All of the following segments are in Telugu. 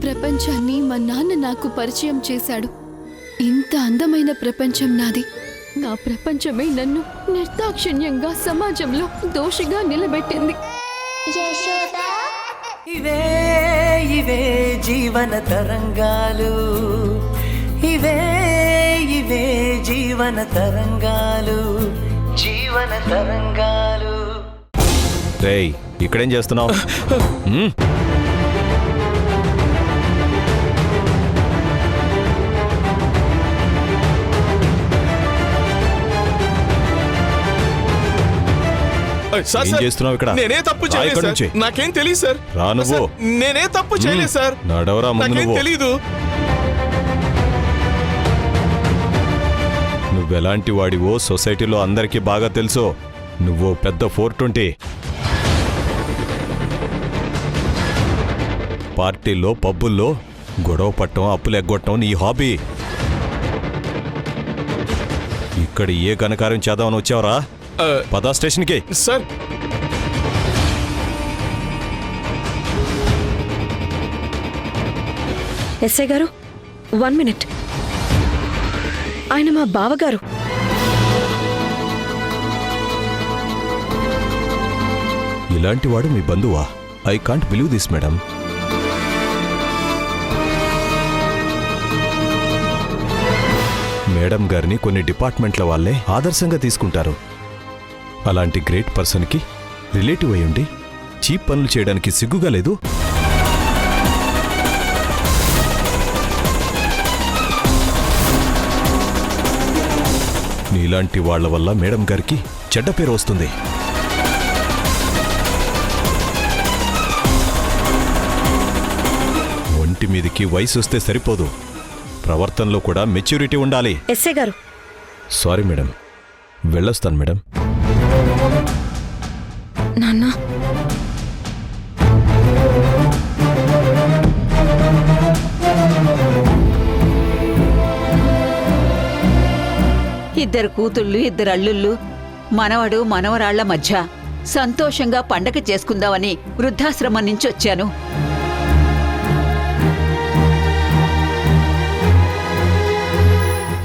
ప్రపంచాన్ని మా నాన్న నాకు పరిచయం చేశాడు. ఇంత అందమైన ప్రపంచం నాది. నా ప్రపంచమే నన్ను నిర్దాక్షిణ్యంగా సమాజంలో దోషిగా నిలబెట్టింది. ఇవే ఇవే జీవన తరంగాలు, ఇవే ఇవే జీవన తరంగాలు, జీవన తరంగాలు. రేయ్, ఇక్కడేం చేస్తున్నావు? ఏం చేస్తున్నావు ఇక్కడ? నేనే తప్పు చేయలేదు సార్. నాకేం తెలియదు సార్. రా నువ్వు. నేనే తప్పు చేయలేదు సార్. నడవరా ముందు. నాకేం తెలీదు. నువ్వెలాంటి వాడివో సొసైటీలో అందరికీ బాగా తెలుసు. నువ్వు పెద్ద 420. పార్టీలో పబ్బుల్లో గొడవ పట్టడం, అప్పులు ఎగ్గొట్టడం నీ హాబీ. ఇక్కడ ఏ ఘనకార్యం చేద్దామని వచ్చావరా? పదా స్టేషన్కి. సార్, ఎస్ఐ గారు 1 మినిట్. ఆయన మా బావగారు. ఇలాంటి వాడు మీ బంధువా? I can't believe this madam. Madam గారిని కొన్ని డిపార్ట్మెంట్ల వాళ్ళే ఆదర్శంగా తీసుకుంటారు. అలాంటి గ్రేట్ పర్సన్కి రిలేటివ్ అయ్యుండి చీప్ పనులు చేయడానికి సిగ్గుగా లేదు? నీలాంటి వాళ్ల వల్ల మేడం గారికి చెడ్డ పేరు వస్తుంది. ఒంటి మీదికి వయసు వస్తే సరిపోదు, ప్రవర్తనలో కూడా మెచ్యూరిటీ ఉండాలి. ఎస్ఐ గారు. సారీ మేడం, వెళ్ళొస్తాను మేడం. నాన్న, ఇద్దరు కూతుళ్ళు, ఇద్దరు అల్లుళ్ళు, మనవడు మనవరాళ్ల మధ్య సంతోషంగా పండగ చేసుకుందామని వృద్ధాశ్రమం నుంచి వచ్చాను.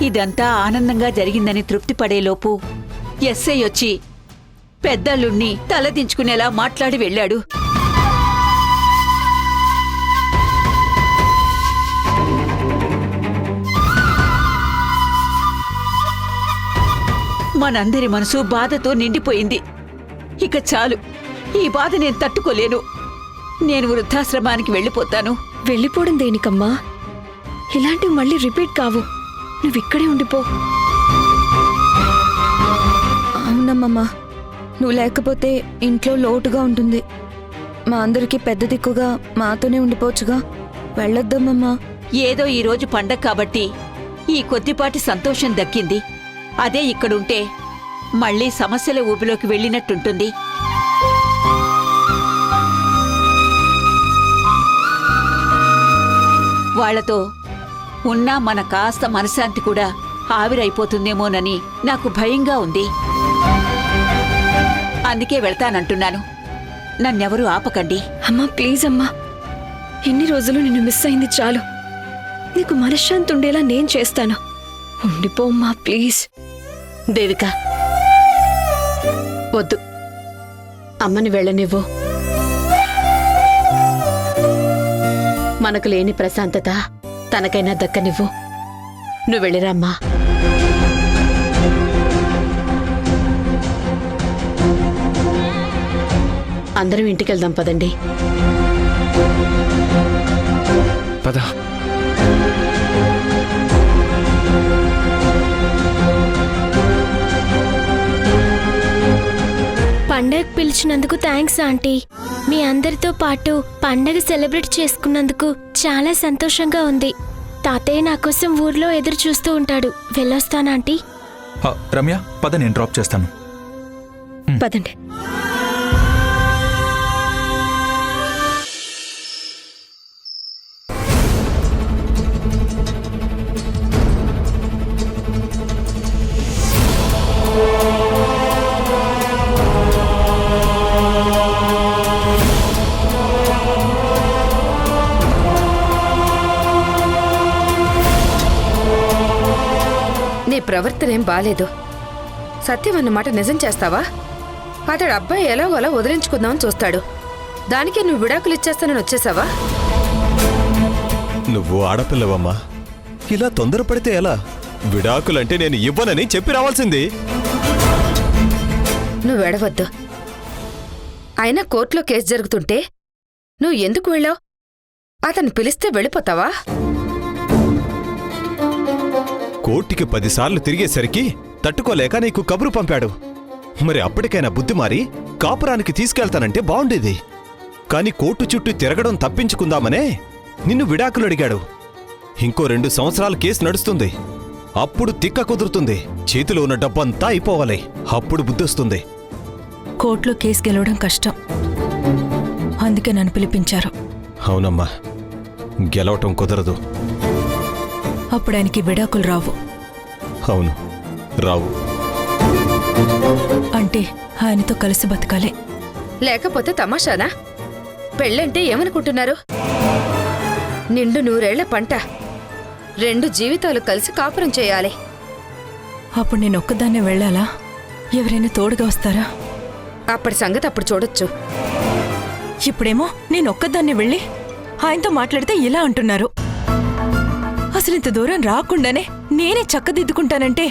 ఇదంతా ఆనందంగా జరిగిందని తృప్తిపడేలోపు ఎస్ఐ వచ్చి పెద్దల్లుణ్ణి తలదించుకునేలా మాట్లాడి వెళ్ళాడు. మనందరి మనసు బాధతో నిండిపోయింది. ఇక చాలు, ఈ బాధ నేను తట్టుకోలేను. నేను వృద్ధాశ్రమానికి వెళ్ళిపోతాను. వెళ్ళిపోవడం దేనికమ్మా? ఇలాంటివి మళ్ళీ రిపీట్ కావు. నువ్విక్కడే ఉండిపో. అవునమ్మమ్మా, నువ్వు లేకపోతే ఇంట్లో లోటుగా ఉంటుంది. మా అందరికీ పెద్ద దిక్కుగా మాతోనే ఉండిపోవచ్చుగా. వెళ్ళొద్దమ్మమ్మా. ఏదో ఈరోజు పండగ కాబట్టి ఈ కొద్దిపాటి సంతోషం దక్కింది. అదే ఇక్కడుంటే మళ్లీ సమస్యల ఊబిలోకి వెళ్ళినట్టుంటుంది. వాళ్లతో ఉన్నా మన కాస్త మనశ్శాంతి కూడా ఆవిరైపోతుందేమోనని నాకు భయంగా ఉంది. అందుకే వెళ్తానంటున్నాను. నన్నెవరూ ఆపకండి. అమ్మా ప్లీజ్ అమ్మా, ఎన్ని రోజులు నిన్ను మిస్ అయింది చాలు. నీకు మనశ్శాంతి ఉండేలా నేను చేస్తాను. ఉండిపో అమ్మా ప్లీజ్. దేవిక, వద్దు, అమ్మని వెళ్ళనివ్వు. మనకు లేని ప్రశాంతత తనకైనా దక్కనివ్వు. నువ్వు వెళ్ళిరామ్మా. అందరం ఇంటికెళ్దాం పదండి. పద. పండగ పిలిచినందుకు థ్యాంక్స్ ఆంటీ. మీ అందరితో పాటు పండగ సెలబ్రేట్ చేసుకున్నందుకు చాలా సంతోషంగా ఉంది. తాతయ్య నా కోసం ఊర్లో ఎదురు చూస్తూ ఉంటాడు. వెళ్ళొస్తాను ఆంటీ. రమ్య, పద, నేను డ్రాప్ చేస్తాను. పదండి. ప్రవర్తనేం బాలేదు. సత్యం అన్నమాట నిజం చేస్తావా? అతడు అబ్బాయి ఎలాగోలా వదిలించుకుందామని చూస్తాడు. దానికి నువ్వు విడాకులు ఇచ్చేస్తానని వచ్చేసావా? నువ్వు ఆడపిల్లవమ్మా, ఇలా తొందరపడితే ఎలా? విడాకులంటే నేను ఇవ్వనని చెప్పి రావాల్సింది. నువ్వు ఎడవద్దు. అయినా కోర్టులో కేసు జరుగుతుంటే నువ్వు ఎందుకు వెళ్ళావు? అతను పిలిస్తే వెళ్ళిపోతావా? కోర్టుకి 10 సార్లు తిరిగేసరికి తట్టుకోలేక నీకు కబురు పంపాడు. మరి అప్పటికైనా బుద్ధి మారి కాపురానికి తీసుకెళ్తానంటే బావుండేది. కాని కోర్టు చుట్టూ తిరగడం తప్పించుకుందామనే నిన్ను విడాకులు అడిగాడు. ఇంకో 2 సంవత్సరాల కేసు నడుస్తుంది. అప్పుడు తిక్క కుదురుతుంది. చేతిలో ఉన్న డబ్బంతా అయిపోవాలి. అప్పుడు బుద్ధొస్తుంది. కోర్టులో కేసు గెలవడం కష్టం, అందుకే నన్ను పిలిపించారు. అవునమ్మా, గెలవటం కుదరదు. అప్పుడు ఆయనకి విడాకులు రావు. అవును, రావు. అంటే ఆయనతో కలిసి బతకాలి. లేకపోతే తమాషానా? పెళ్ళంటే ఏమనుకుంటున్నారు? నిండు 100 ఏళ్ల పంట. 2 జీవితాలు కలిసి కాపురం చేయాలి. అప్పుడు నేను ఒక్కదాన్నే వెళ్ళాలా? ఎవరైనా తోడుగా వస్తారా? అప్పటి సంగతి అప్పుడు చూడొచ్చు. ఇప్పుడేమో నేను ఒక్కదాన్నే వెళ్ళి ఆయనతో మాట్లాడితే ఇలా అంటున్నారు. అసలు ఇంత దూరం రాకుండానే నేనే చక్కదిద్దుకుంటానంటే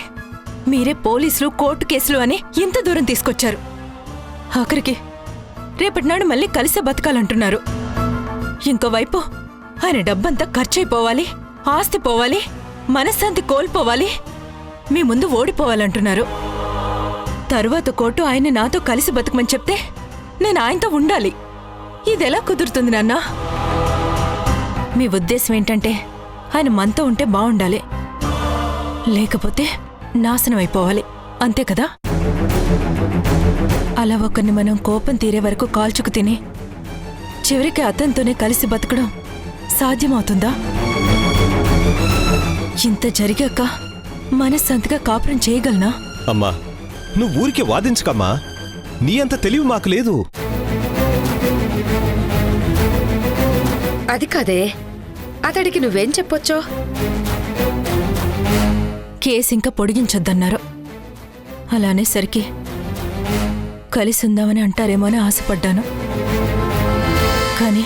మీరే పోలీసులు, కోర్టు కేసులు అని ఇంత దూరం తీసుకొచ్చారు. ఆఖరికి రేపటినాడు మళ్ళీ కలిసే బతకాలంటున్నారు. ఇంకోవైపు ఆయన డబ్బంతా ఖర్చయిపోవాలి, ఆస్తి పోవాలి, మనశ్శాంతి కోల్పోవాలి, మీ ముందు ఓడిపోవాలంటున్నారు. తరువాత కోర్టు ఆయన నాతో కలిసి బతకమని చెప్తే నేను ఆయనతో ఉండాలి. ఇదెలా కుదురుతుంది నాన్న? మీ ఉద్దేశం ఏంటంటే ఆయన మనతో ఉంటే బావుండాలి, లేకపోతే నాశనం అయిపోవాలి, అంతే కదా? అలా ఒకరిని మనం కోపం తీరే వరకు కాల్చుకు తిని చివరికి అతనితోనే కలిసి బతకడం సాధ్యమవుతుందా? ఇంత జరిగాక మనశ్శాంతిగా కాపురం చేయగలనా? అమ్మా, నువ్వు ఊరికి వాదించకమ్మా. నీ అంత తెలివి మాకు లేదు. అది కాదే, అతడికి నువ్వేం చెప్పొచ్చో? కేసు ఇంకా పొడిగించొద్దన్నారు. అలానేసరికి కలిసిందామని అంటారేమోని ఆశపడ్డాను. కానీ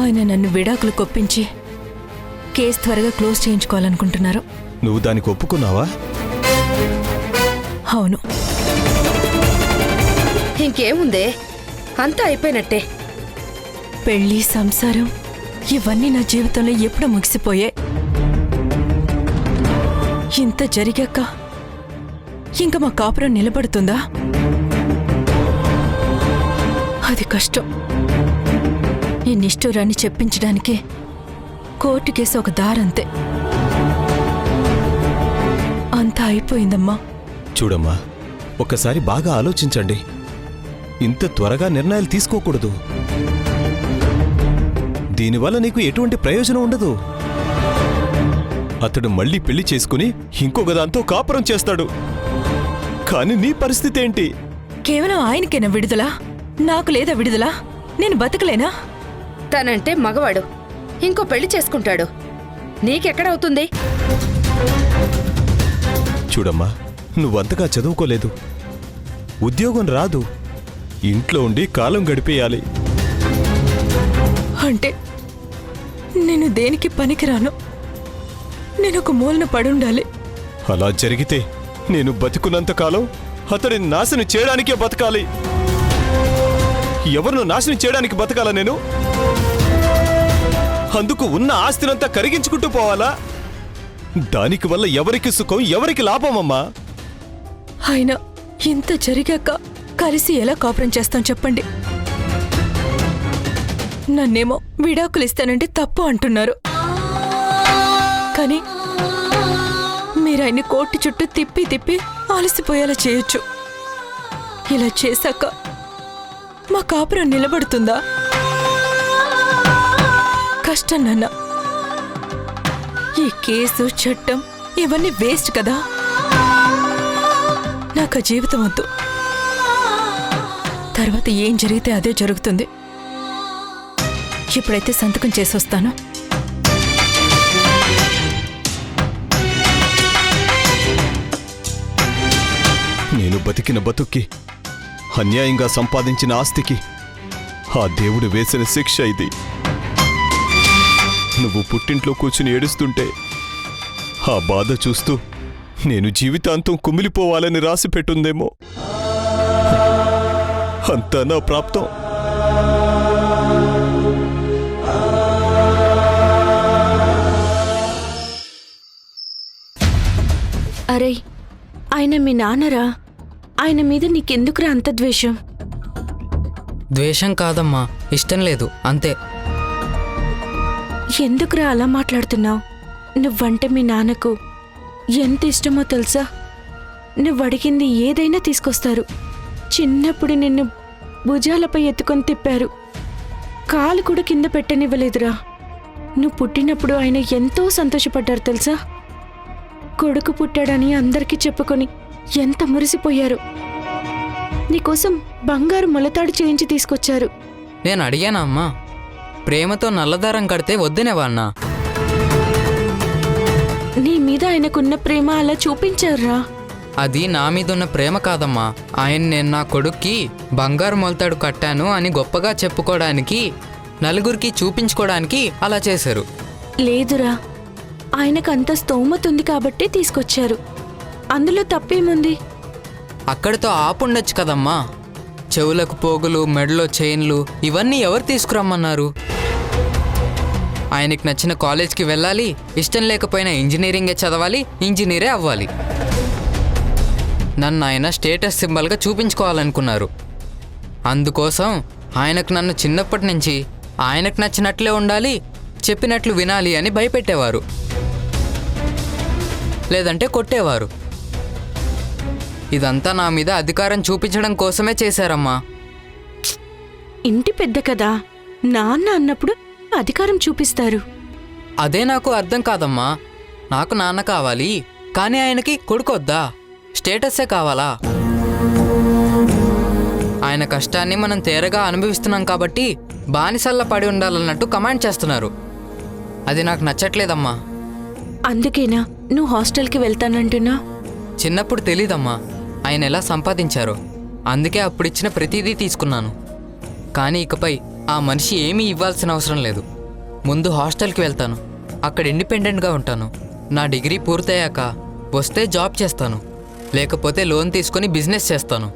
ఆయన నన్ను విడాకులు కొప్పించి కేసు త్వరగా క్లోజ్ చేయించుకోవాలనుకుంటున్నారు. నువ్వు దానికి ఒప్పుకున్నావా? అవును. ఇంకేముందే, అంతా అయిపోయినట్టే. పెళ్లి, సంసారం ఇవన్నీ నా జీవితంలో ఎప్పుడో ముగిసిపోయాయి. ఇంత జరిగాక ఇంక మా కాపురం నిలబడుతుందా? అది కష్టం. ఈ నిష్ఠూరాన్ని చెప్పించడానికి కోర్టు కేసు ఒక దారంతే. అంతా అయిపోయిందమ్మా. చూడమ్మా, ఒక్కసారి బాగా ఆలోచించండి. ఇంత త్వరగా నిర్ణయాలు తీసుకోకూడదు. దీనివల్ల నీకు ఎటువంటి ప్రయోజనం ఉండదు. అతడు మళ్ళీ పెళ్లి చేసుకుని ఇంకొక దాంతో కాపురం చేస్తాడు. కాని నీ పరిస్థితి ఏంటి? కేవలం ఆయనకేనా విడుదల? నాకు లేదా విడుదల? నేను బతకలేనా? తనంటే మగవాడు, ఇంకో పెళ్లి చేసుకుంటాడు. నీకెక్కడవుతుంది? చూడమ్మా, నువ్వంతగా చదువుకోలేదు, ఉద్యోగం రాదు, ఇంట్లో ఉండి కాలం గడిపేయాలి. అంటే నేను దేనికి పనికిరాను. నేనొక మూలన పడుండాలి. అలా జరిగితే నేను బతికున్నంతకాలం అతడిని నాశనం చేయడానికే బతకాలి. ఎవరిను నాశనం చేయడానికి బతకాలా నేను? అందుకు ఉన్న ఆస్తినంతా కరిగించుకుంటూ పోవాలా? దానికి వల్ల ఎవరికి సుఖం, ఎవరికి లాభమమ్మా? అయినా ఇంత జరిగాక కలిసి ఎలా కాపురం చేస్తాం చెప్పండి? నన్నేమో విడాకులు ఇస్తానంటే తప్పు అంటున్నారు. కానీ మీరాయన్ని కోర్టు చుట్టూ తిప్పి తిప్పి ఆలసిపోయేలా చేయొచ్చు. ఇలా చేశాక మా కాపురం నిలబడుతుందా? కష్టం నాన్న. ఈ కేసు, చట్టం ఇవన్నీ వేస్ట్ కదా. నాకు ఆ జీవితం వద్దు. తర్వాత ఏం జరిగితే అదే జరుగుతుంది. ఇప్పుడైతే సంతకం చేసొస్తాను. నేను బతికిన బతుక్కి, అన్యాయంగా సంపాదించిన ఆస్తికి ఆ దేవుడు వేసిన శిక్ష ఇది. నువ్వు పుట్టింట్లో కూర్చుని ఏడుస్తుంటే ఆ బాధ చూస్తూ నేను జీవితాంతం కుమిలిపోవాలని రాసి పెట్టుందేమో. అంతా నా ప్రాప్తం. అరే, ఆయన మీ నాన్నరా? ఆయన మీద నీకెందుకురా అంత ద్వేషం? ద్వేషం కాదమ్మా, ఇష్టం లేదు అంతే. ఎందుకురా అలా మాట్లాడుతున్నావు? నువ్వంటే మీ నాన్నకు ఎంత ఇష్టమో తెలుసా? నువ్వు అడిగింది ఏదైనా తీసుకొస్తారు. చిన్నప్పుడు నిన్ను భుజాలపై ఎత్తుకొని తిప్పారు, కాలు కూడా కింద పెట్టనివ్వలేదురా. నువ్వు పుట్టినప్పుడు ఆయన ఎంతో సంతోషపడ్డారు తెలుసా? కొడుకు పుట్టాడని అందరికీ చెప్పుకొని ఎంత మురిసిపోయారు. నీకోసం బంగారు మొలతాడు చేయించి తీసుకొచ్చారు. నేను అడిగానా అమ్మా? ప్రేమతో నల్లదారం కడితే వద్దనేవాణ్ణా? నీ మీద ఆయనకున్న ప్రేమ అలా చూపించారురా. అది నా మీదున్న ప్రేమ కాదమ్మా. ఆయన నేను నా కొడుక్కి బంగారు మొలతాడు కట్టాను అని గొప్పగా చెప్పుకోవడానికి, నలుగురికి చూపించుకోవడానికి అలా చేశారు. లేదురా, ఆయనకు అంత స్తోమత ఉంది కాబట్టి తీసుకొచ్చారు. అందులో తప్పేముంది? అక్కడితో ఆపుండొచ్చు కదమ్మా. చెవులకు పోగులు, మెడలో చైన్లు ఇవన్నీ ఎవరు తీసుకురమ్మన్నారు? ఆయనకి నచ్చిన కాలేజ్కి వెళ్ళాలి, ఇష్టం లేకపోయినా ఇంజనీరింగే చదవాలి, ఇంజనీరే అవ్వాలి. నన్ను ఆయన స్టేటస్ సింబల్గా చూపించుకోవాలనుకున్నారు. అందుకోసం ఆయనకు నన్ను చిన్నప్పటి నుంచి ఆయనకు నచ్చినట్లే ఉండాలి, చెప్పినట్లు వినాలి అని భయపెట్టేవారు, లేదంటే కొట్టేవారు. ఇదంతా నా మీద అధికారం చూపించడం కోసమే చేశారమ్మా. ఇంటి పెద్ద కదా, నాన్న అన్నప్పుడు అధికారం చూపిస్తారు. అదే నాకు అర్థం కాదమ్మా. నాకు నాన్న కావాలి, కానీ ఆయనకి కొడుకొద్దా? స్టేటస్సే కావాలా? ఆయన కష్టాన్ని మనం తేరగా అనుభవిస్తున్నాం కాబట్టి బానిసల్లా పడి ఉండాలన్నట్టు కమాండ్ చేస్తున్నారు. అది నాకు నచ్చట్లేదమ్మా. అందుకేనా నువ్వు హాస్టల్కి వెళ్తానంటున్నా? చిన్నప్పుడు తెలీదమ్మా ఆయన ఎలా సంపాదించారో. అందుకే అప్పుడిచ్చిన ప్రతిదీ తీసుకున్నాను. కానీ ఇకపై ఆ మనిషి ఏమీ ఇవ్వాల్సిన అవసరం లేదు. ముందు హాస్టల్కి వెళ్తాను, అక్కడ ఇండిపెండెంట్గా ఉంటాను. నా డిగ్రీ పూర్తయ్యాక వస్తే జాబ్ చేస్తాను, లేకపోతే లోన్ తీసుకొని బిజినెస్ చేస్తాను.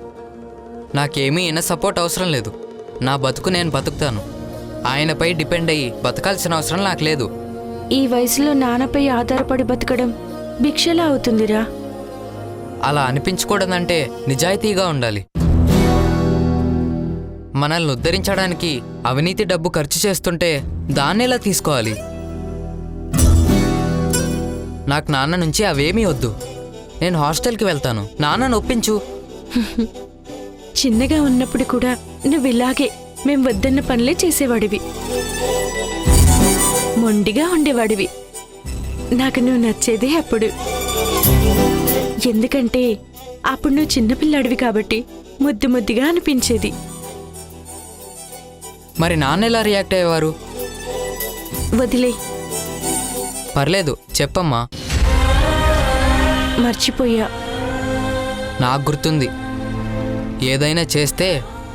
నాకేమీ ఈయన సపోర్ట్ అవసరం లేదు. నా బతుకు నేను బతుకుతాను. ఆయనపై డిపెండ్ అయ్యి బతకాల్సిన అవసరం నాకు లేదు. ఈ వయసులో నాన్నపై ఆధారపడి బతకడం భిక్షలా అవుతుందిరా. అలా అనిపించుకోవడంటే నిజాయితీగా ఉండాలి. మనల్ని ఉద్ధరించడానికి అవినీతి డబ్బు ఖర్చు చేస్తుంటే దాన్నెలా తీసుకోవాలి? నాకు నాన్న నుంచి అవేమీ వద్దు. నేను హాస్టల్కి వెళ్తాను, నాన్నను ఒప్పించు. చిన్నగా ఉన్నప్పుడు కూడా నువ్వు ఇలాగే మేం వద్దన్న పనులే చేసేవాడివి, మొండిగా ఉండేవాడివి. నాకు నువ్వు నచ్చేదే అప్పుడు. ఎందుకంటే అప్పుడు నువ్వు చిన్నపిల్లాడివి కాబట్టి ముద్దు ముద్దుగా అనిపించేది. మరి నాన్న ఎలా రియాక్ట్ అయ్యేవారు? వదిలే. పర్లేదు, చెప్పమ్మా. మర్చిపోయా. నాకు గుర్తుంది. ఏదైనా చేస్తే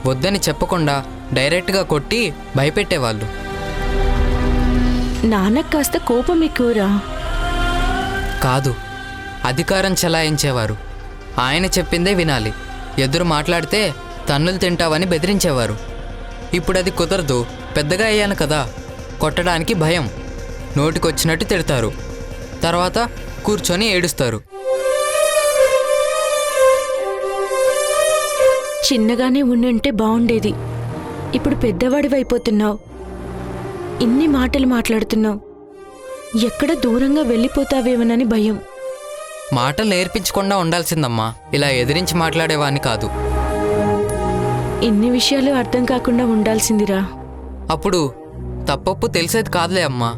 వద్దని చెప్పకుండా డైరెక్ట్గా కొట్టి భయపెట్టేవాళ్ళు. నాన్నకు కాస్త కోపం ఎక్కువరా. కాదు, అధికారం చెలాయించేవారు. ఆయన చెప్పిందే వినాలి. ఎదురు మాట్లాడితే తన్నులు తింటావని బెదిరించేవారు. ఇప్పుడు అది కుదరదు. పెద్దగా అయ్యాను కదా, కొట్టడానికి భయం. నోటికొచ్చినట్టు తిడతారు, తర్వాత కూర్చొని ఏడుస్తారు. చిన్నగానే ఉండుంటే బాగుండేది. ఇప్పుడు పెద్దవాడివైపోతున్నావు, ఇన్ని మాటలు మాట్లాడుతున్నావు. ఎక్కడ దూరంగా వెళ్ళిపోతావేమోనని భయం. మాటలు నేర్పించకుండా ఉండాల్సిందమ్మా. ఇలా ఎదిరించి మాట్లాడేవాన్ని కాదు. ఇన్ని విషయాలు అర్థం కాకుండా ఉండాల్సిందిరా. అప్పుడు తప్పొప్పు తెలిసేది కాదులే అమ్మా.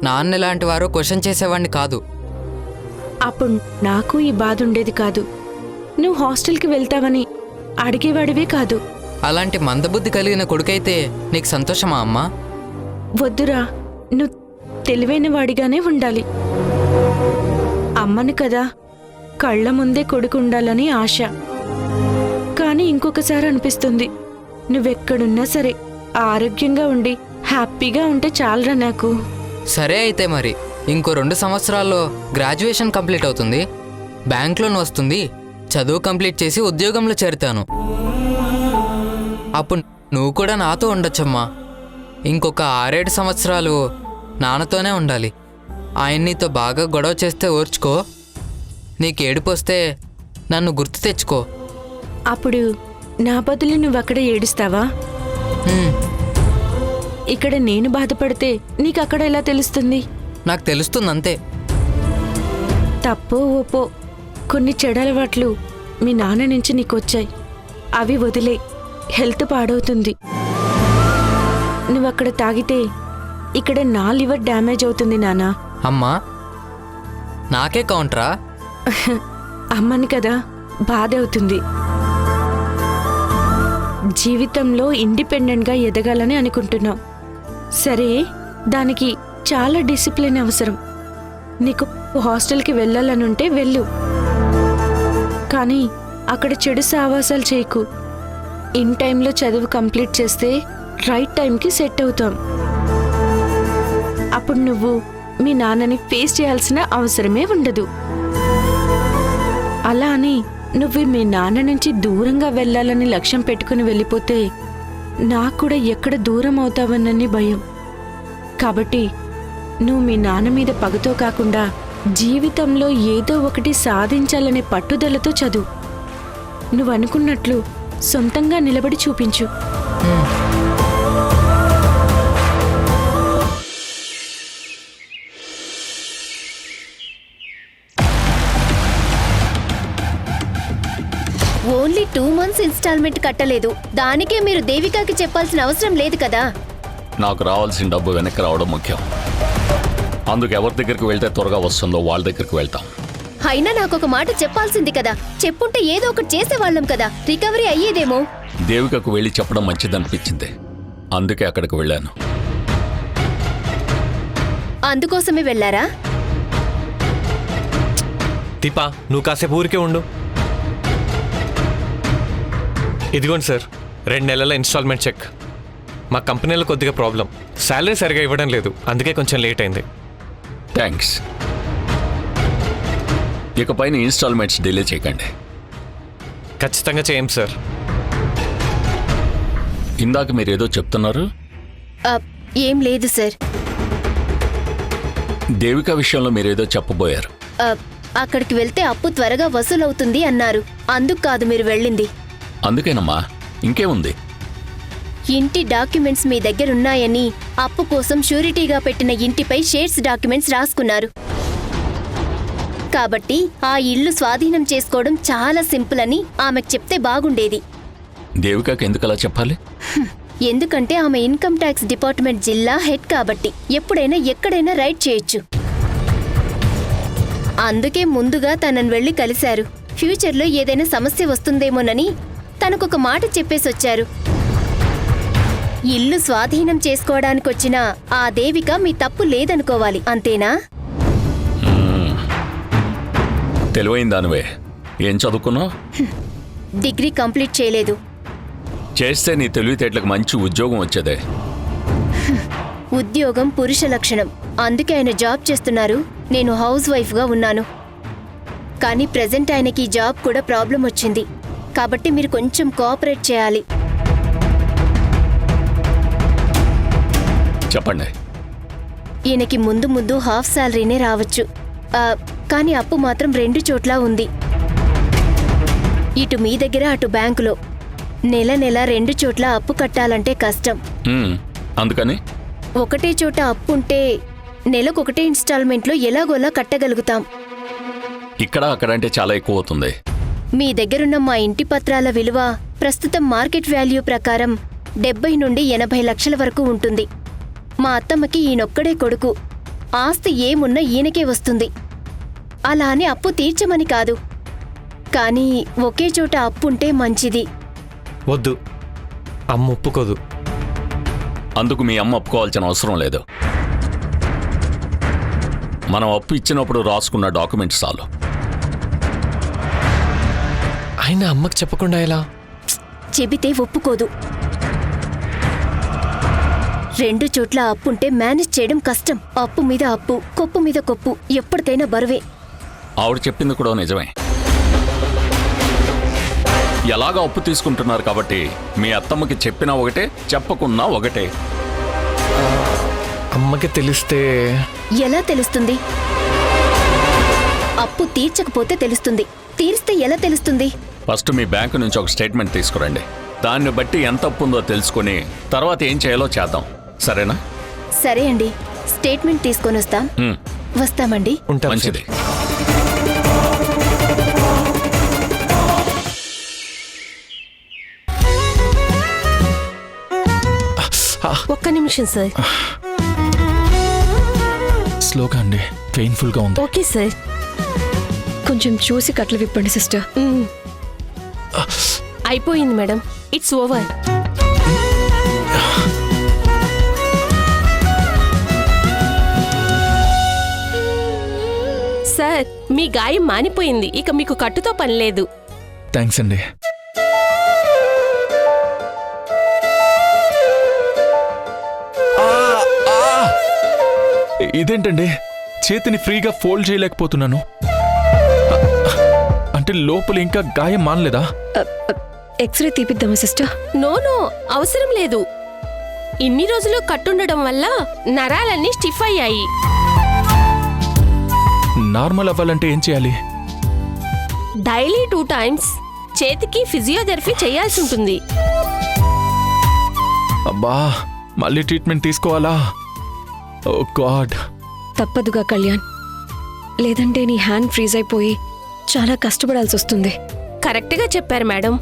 నాన్న ఎలాంటి వారో క్వశ్చన్ చేసేవాడిని కాదు. అప్పుడు నాకు ఈ బాధ ఉండేది కాదు. నువ్వు హాస్టల్కి వెళ్తావని అడిగేవాడివే కాదు. అలాంటి మందబుద్ధి కలిగిన కొడుకైతే నీకు సంతోషమా అమ్మా? వద్దురా, నువ్వు తెలివైన వాడిగానే ఉండాలి. అమ్మను కదా, కళ్ళ ముందే కొడుకు ఉండాలని ఆశ. కానీ ఇంకొకసారి అనిపిస్తుంది నువ్వెక్కడున్నా సరే ఆరోగ్యంగా ఉండి హ్యాపీగా ఉంటే చాలరా నాకు. సరే అయితే మరి ఇంకో 2 సంవత్సరాల్లో గ్రాడ్యుయేషన్ కంప్లీట్ అవుతుంది, బ్యాంక్ లోన్ వస్తుంది, చదువు కంప్లీట్ చేసి ఉద్యోగంలో చేరుతాను. అప్పుడు నువ్వు కూడా నాతో ఉండొచ్చమ్మా. ఇంకొక 6-7 సంవత్సరాలు నాన్నతోనే ఉండాలి. ఆయన నీతో బాగా గొడవ చేస్తే ఓర్చుకో, నీకు ఏడుపొస్తే నన్ను గుర్తు తెచ్చుకో. అప్పుడు నా బదులు నువ్వక్కడ ఏడుస్తావా? ఇక్కడ నేను బాధపడితే నీకు అక్కడ ఎలా తెలుస్తుంది? నాకు తెలుస్తుంది అంతే. తప్పో ఓపో కొన్ని చెడలవాట్లు మీ నాన్న నుంచి నీకొచ్చాయి, అవి వదిలే. హెల్త్ పాడవుతుంది. నువ్వక్కడ తాగితే ఇక్కడ నా లివర్ డ్యామేజ్ అవుతుంది నానా. అమ్మా నాకే కౌంటరా? అమ్మని కదా, బాధ అవుతుంది. జీవితంలో ఇండిపెండెంట్గా ఎదగాలని అనుకుంటున్నావు. సరే, దానికి చాలా డిసిప్లిన్ అవసరం. నీకు హాస్టల్కి వెళ్ళాలనుంటే వెళ్ళు, కానీ అక్కడ చెడు సావాసాలు చేయకు. ఇన్ టైంలో చదువు కంప్లీట్ చేస్తే రైట్ టైంకి సెట్ అవుతాం. అప్పుడు నువ్వు మీ నాన్నని ఫేస్ చేయాల్సిన అవసరమే ఉండదు. అలా అని నువ్వు మీ నాన్న నుంచి దూరంగా వెళ్ళాలని లక్ష్యం పెట్టుకుని వెళ్ళిపోతే నాకు కూడా ఎక్కడ దూరం అవుతావన్నని భయం. కాబట్టి నువ్వు మీ నాన్న మీద పగతో కాకుండా జీవితంలో ఏదో ఒకటి సాధించాలనే పట్టుదలతో చదువు. నువ్వు అనుకున్నట్లు సొంతంగా నిలబడి చూపించు. ఓన్లీ 2 months ఇన్స్టాల్మెంట్ కట్టలేదు, దానికే మీరు దేవికాకి చెప్పాల్సిన అవసరం లేదు కదా. నాకు రావాల్సిన డబ్బు వెనక్కి రావడం ముఖ్యం. అందుకు ఎవరి దగ్గరికి వెళ్తే త్వరగా వస్తుందో వాళ్ళ దగ్గరికి వెళ్తాం. అయినా నాకు ఒక మాట చెప్పాల్సింది కదా. చెప్పుంటే ఏదో ఒకటి చేసేవాళ్ళం కదా, రికవరీ అయ్యేదేమో. దేవికకు వెళ్ళి చెప్పడం మంచిదనిపించింది, అందుకే అక్కడికి వెళ్ళాను. అందుకోసమే వెళ్ళారా? దీపా, నువ్వు కాసేపు ఊరికే ఉండు. ఇదిగోండి సార్, 2 నెలల ఇన్స్టాల్మెంట్ చెక్. మా కంపెనీలో కొద్దిగా ప్రాబ్లం, శాలరీ సరిగా ఇవ్వడం లేదు, అందుకే కొంచెం లేట్ అయింది. థ్యాంక్స్. ఇకపైన ఇన్స్టాల్మెంట్స్ డిలే చేయకండి. ఖచ్చితంగా చేయం సార్. ఇందాక మీరేదో చెప్తున్నారు. ఏం లేదు సార్. దేవిక విషయంలో మీరేదో చెప్పబోయారు. అక్కడికి వెళ్తే అప్పు త్వరగా వసూలవుతుంది అన్నారు, అందుకు కాదు మీరు వెళ్ళింది. అందుకేనమ్మా, ఇంకేముంది? ఇంటి డాక్యుమెంట్స్ మీ దగ్గరున్నాయని అప్పు కోసం షూరిటీగా పెట్టిన ఇంటిపై షేర్స్ డాక్యుమెంట్స్ రాసుకున్నారు. కాబట్టి ఆ ఇల్లు స్వాధీనం చేసుకోవడం చాలా సింపుల్ అని ఆమెకు చెప్తే బాగుండేది. దేవికకి ఎందుకలా చెప్పాలి? ఎందుకంటే ఆమె ఇన్కమ్ ట్యాక్స్ డిపార్ట్మెంట్ జిల్లా హెడ్ కాబట్టి ఎప్పుడైనా ఎక్కడైనా రైడ్ చేయొచ్చు. అందుకే ముందుగా తనను వెళ్లి కలిశారు. ఫ్యూచర్లో ఏదైనా సమస్య వస్తుందేమోనని తనకొక మాట చెప్పేసొచ్చారు. ఇల్లు స్వాధీనం చేసుకోవడానికొచ్చిన ఆ దేవిక మీ తప్పు లేదనుకోవాలి, అంతేనా? తెలివైన దానివే. ఏం చదువుకున్నావు? డిగ్రీ కంప్లీట్ చేయలేదు. చేస్తే నీ తెలివితేటలకు మంచి ఉద్యోగం వచ్చేదే. ఉద్యోగం పురుష లక్షణం, అందుకే ఆయన జాబ్ చేస్తున్నారు, నేను హౌస్ వైఫ్గా ఉన్నాను. కానీ ప్రెజెంట్ ఆయనకి జాబ్ కూడా ప్రాబ్లం వచ్చింది, కాబట్టి మీరు కొంచెం కోఆపరేట్ చేయాలి. చెప్పండి. ఈయనకి ముందు ముందు హాఫ్ శాలరీనే రావచ్చు, కానీ అప్పు మాత్రం 2 చోట్ల ఉంది. ఇటు మీ దగ్గర, అటు బ్యాంకులో. నెల నెల 2 చోట్ల అప్పు కట్టాలంటే కష్టం. అందుకని ఒకటే చోట అప్పుంటే నెలకొకటే ఇన్స్టాల్మెంట్లో ఎలాగోలా కట్టగలుగుతాం. ఇక్కడ అక్కడంటే చాలా ఎక్కువ అవుతుంది. మీ దగ్గరున్న మా ఇంటి పత్రాల విలువ ప్రస్తుతం మార్కెట్ వాల్యూ ప్రకారం 70 నుండి 80 లక్షల వరకు ఉంటుంది. మా అత్తమ్మకి ఈయనొక్కడే కొడుకు, ఆస్తి ఏమున్నా ఈయనకే వస్తుంది. అలా అని అప్పు తీర్చమని కాదు, కానీ ఒకే చోట అప్పుంటే మంచిది. వద్దు, అమ్మ ఒప్పుకోదు. అందుకు మీ అమ్మ ఒప్పుకోవాల్సిన అవసరం లేదు. మనం అప్పు ఇచ్చినప్పుడు రాసుకున్న డాక్యుమెంట్స్ చాలు. ఆయన అమ్మకి చెప్పకుండా ఎలా? చెబితే ఒప్పుకోదు. 2 చోట్ల అప్పుంటే మేనేజ్ చేయడం కష్టం. అప్పు మీద అప్పు, కొప్పు మీద కొప్పు, ఎప్పటికైనా బరువే. ఆవిడ చెప్పింది కూడా నిజమే. ఎలాగో అప్పు తీసుకుంటున్నారు కాబట్టి మీ అత్తమ్మకి చెప్పినా ఒకటే, చెప్పకున్నా ఒకటే. అమ్మకి తెలిస్తే ఎలా తెలుస్తుంది? అప్పు తీర్చకపోతే తెలుస్తుంది, తీరిస్తే ఎలా తెలుస్తుంది? ఫస్ట్ మీ బ్యాంకు నుంచి ఒక స్టేట్మెంట్ తీసుకురండి. దాన్ని బట్టి ఎంత అప్పు ఉందో తెలుసుకుని తర్వాత ఏం చేయాలో చేద్దాం. సరేనా? సరే అండి, స్టేట్మెంట్ తీసుకొని వస్తాం. వస్తామండి. మంచిది. ఒక్క నిమిషం సార్. స్లోగా అండి, పెయిన్ఫుల్గా ఉంది. Okay sir. కొంచెం చూసి కట్లు విప్పండి సిస్టర్. అయిపోయింది మేడం, ఇట్స్ ఓవర్. సార్, మీ గాయం మానిపోయింది, ఇక మీకు కట్టుతో పని లేదు. థ్యాంక్స్ అండి. ఇదేంటండి, చేతిని ఫ్రీగా ఫోల్డ్ చేయలేకపోతున్నాను. అంటే లోపల ఇంకా గాయం మానలేదా? ఎక్స్రే తీపిద్దామా సిస్టర్? నో, అవసరం లేదు. ఇన్ని రోజులు కట్టుండడం వల్ల నరాలన్నీ స్టిఫ్ అయ్యాయి. నార్మల్ అవ్వాలంటే ఏం చేయాలి? డైలీ 2 times చేతికి ఫిజియోథెరపీ చేయాల్సి ఉంటుంది. అబ్బా, మళ్ళీ ట్రీట్మెంట్ తీసుకోవాలా? ఓ గాడ్. తప్పదుగా కళ్యాణ్, లేదంటే నీ హ్యాండ్ ఫ్రీజ్ అయిపోయి చాలా కష్టపడాల్సి వస్తుంది. కరెక్ట్గా చెప్పారు మేడం.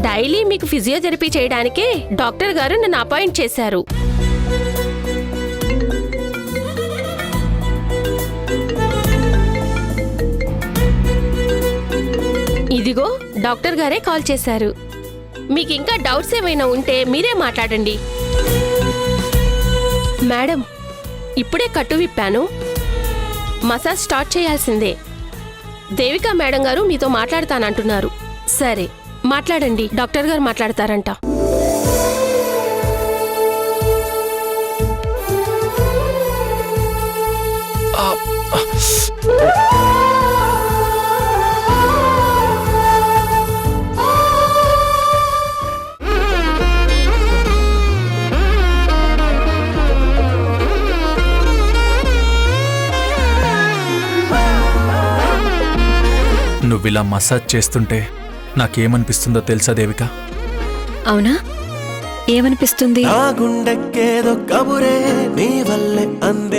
డైలీ మీకు ఫిజియోథెరపీ చేయడానికే డాక్టర్ గారు నన్ను అపాయింట్ చేశారు. ఇదిగో డాక్టర్ గారే కాల్ చేశారు. మీకు ఇంకా డౌట్స్ ఏమైనా ఉంటే మీరే మాట్లాడండి. మేడం, ఇప్పుడే కట్టు విప్పాను, మసాజ్ స్టార్ట్ చేయాల్సిందే. దేవికా మేడం గారు మీతో మాట్లాడతానంటున్నారు. సరే, మాట్లాడండి, డాక్టర్ గారు మాట్లాడతారంట. నువ్విలా మసాజ్ చేస్తుంటే నాకేమనిపిస్తుందో తెలుసా దేవిక? అవునా, ఏమనిపిస్తుంది? నా గుండెక్కేదో కబురే నీ వల్లే అంది.